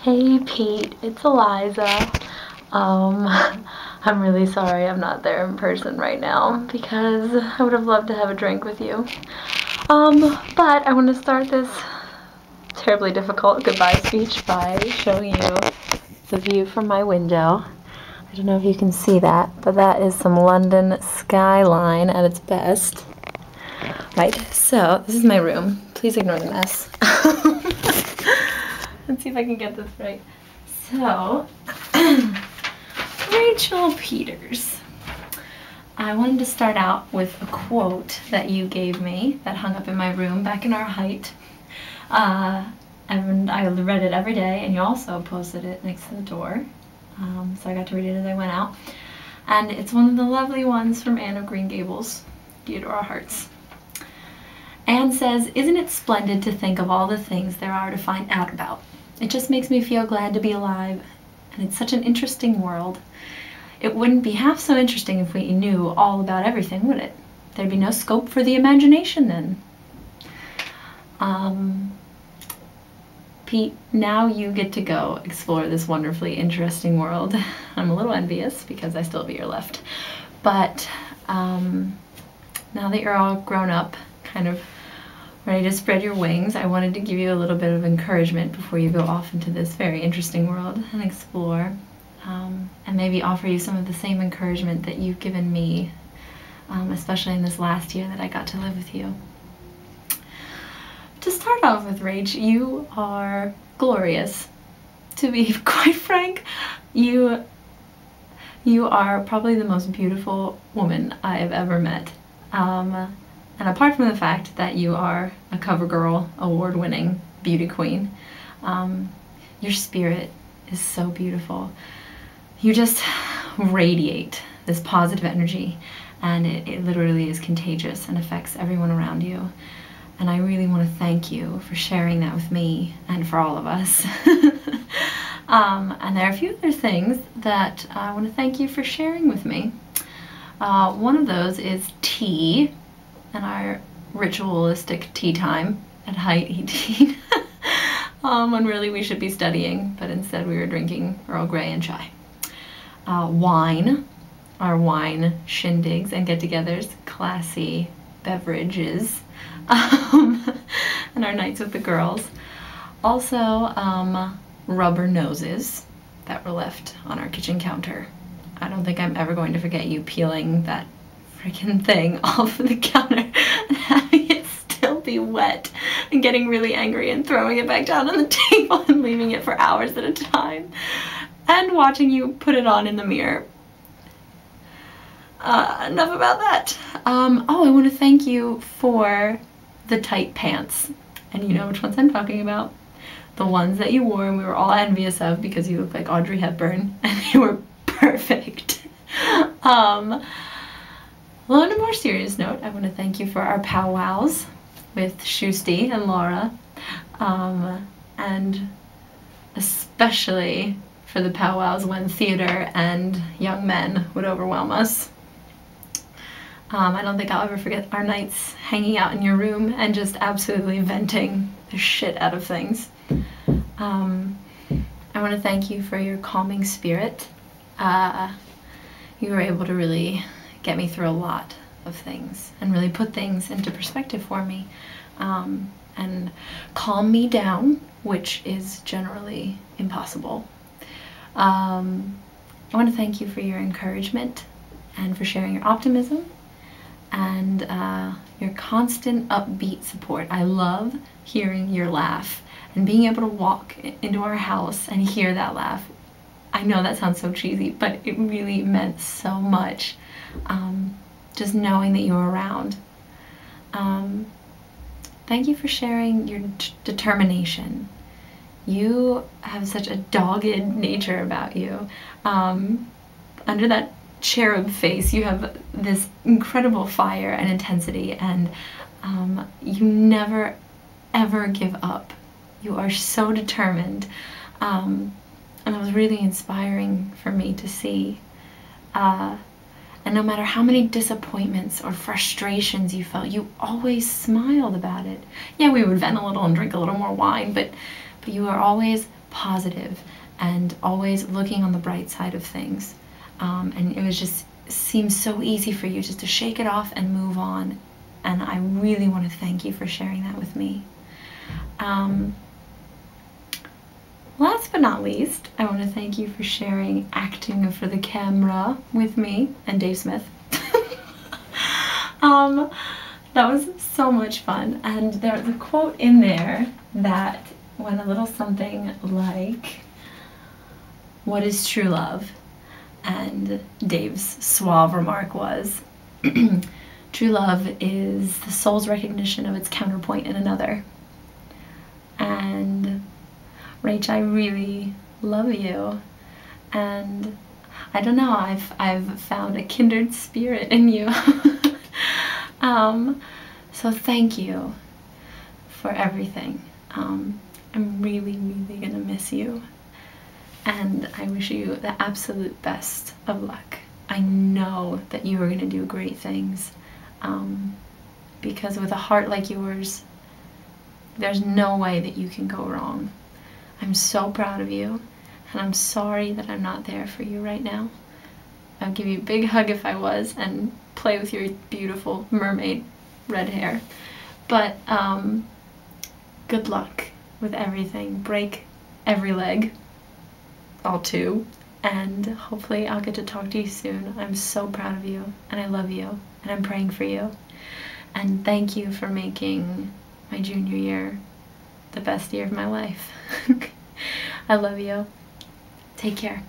Hey Pete, it's Eliza. Um, I'm really sorry I'm not there in person right now because I would have loved to have a drink with you. But I want to start this terribly difficult goodbye speech by showing you the view from my window. I don't know if you can see that, but that is some London skyline at its best. Right, so this is my room. Please ignore the mess. Let's see if I can get this right. So, Rachel Peters. I wanted to start out with a quote that you gave me that hung up in my room back in our height. And I read it every day, and you also posted it next to the door. So I got to read it as I went out. And it's one of the lovely ones from Anne of Green Gables, Theodora Hearts. Anne says, "Isn't it splendid to think of all the things there are to find out about? It just makes me feel glad to be alive, and it's such an interesting world. It wouldn't be half so interesting if we knew all about everything, would it? There'd be no scope for the imagination then." Pete, now you get to go explore this wonderfully interesting world. I'm a little envious because I still have a year left. But now that you're all grown up, kind of ready to spread your wings, I wanted to give you a little bit of encouragement before you go off into this very interesting world and explore, and maybe offer you some of the same encouragement that you've given me, especially in this last year that I got to live with you. To start off with, Rach, you are glorious. To be quite frank, you are probably the most beautiful woman I have ever met. And apart from the fact that you are a CoverGirl award-winning beauty queen, your spirit is so beautiful. You just radiate this positive energy, and it literally is contagious and affects everyone around you. And I really want to thank you for sharing that with me and for all of us. And there are a few other things that I want to thank you for sharing with me. One of those is tea, and our ritualistic tea time at Height 18, when really we should be studying, but instead we were drinking Earl Grey and chai. Wine, our wine shindigs and get-togethers, classy beverages, and our nights with the girls. Also, rubber noses that were left on our kitchen counter. I don't think I'm ever going to forget you peeling that freaking thing off the counter and having it still be wet and getting really angry and throwing it back down on the table and leaving it for hours at a time and watching you put it on in the mirror. Enough about that. Oh, I want to thank you for the tight pants, and you know which ones I'm talking about. The ones that you wore and we were all envious of because you look like Audrey Hepburn and they were perfect. Well, on a more serious note, I want to thank you for our powwows with Shusty and Laura, and especially for the powwows when theater and young men would overwhelm us. I don't think I'll ever forget our nights hanging out in your room and just absolutely venting the shit out of things. I want to thank you for your calming spirit. You were able to really get me through a lot of things and really put things into perspective for me, and calm me down, which is generally impossible. I want to thank you for your encouragement and for sharing your optimism and your constant upbeat support. I love hearing your laugh and being able to walk into our house and hear that laugh. I know that sounds so cheesy, but it really meant so much, just knowing that you were around. Thank you for sharing your determination. You have such a dogged nature about you. Under that cherub face, you have this incredible fire and intensity, and you never ever give up. You are so determined, and it was really inspiring for me to see. And no matter how many disappointments or frustrations you felt, you always smiled about it. Yeah, we would vent a little and drink a little more wine, but you were always positive and always looking on the bright side of things. And it was just seems so easy for you just to shake it off and move on. And I really want to thank you for sharing that with me. Last but not least, I want to thank you for sharing acting for the camera with me and Dave Smith. That was so much fun, and there's a quote in there that went a little something like, "What is true love?" And Dave's suave remark was, "True love is the soul's recognition of its counterpoint in another." And Rach, I really love you, and I don't know, I've found a kindred spirit in you. So thank you for everything. I'm really, really gonna miss you, and I wish you the absolute best of luck. I know that you are gonna do great things, because with a heart like yours, there's no way that you can go wrong. I'm so proud of you, and I'm sorry that I'm not there for you right now. I'd give you a big hug if I was, and play with your beautiful mermaid red hair. But good luck with everything. Break every leg, all two, and hopefully I'll get to talk to you soon. I'm so proud of you, and I love you, and I'm praying for you. And thank you for making my junior year the best year of my life. I love you. Take care.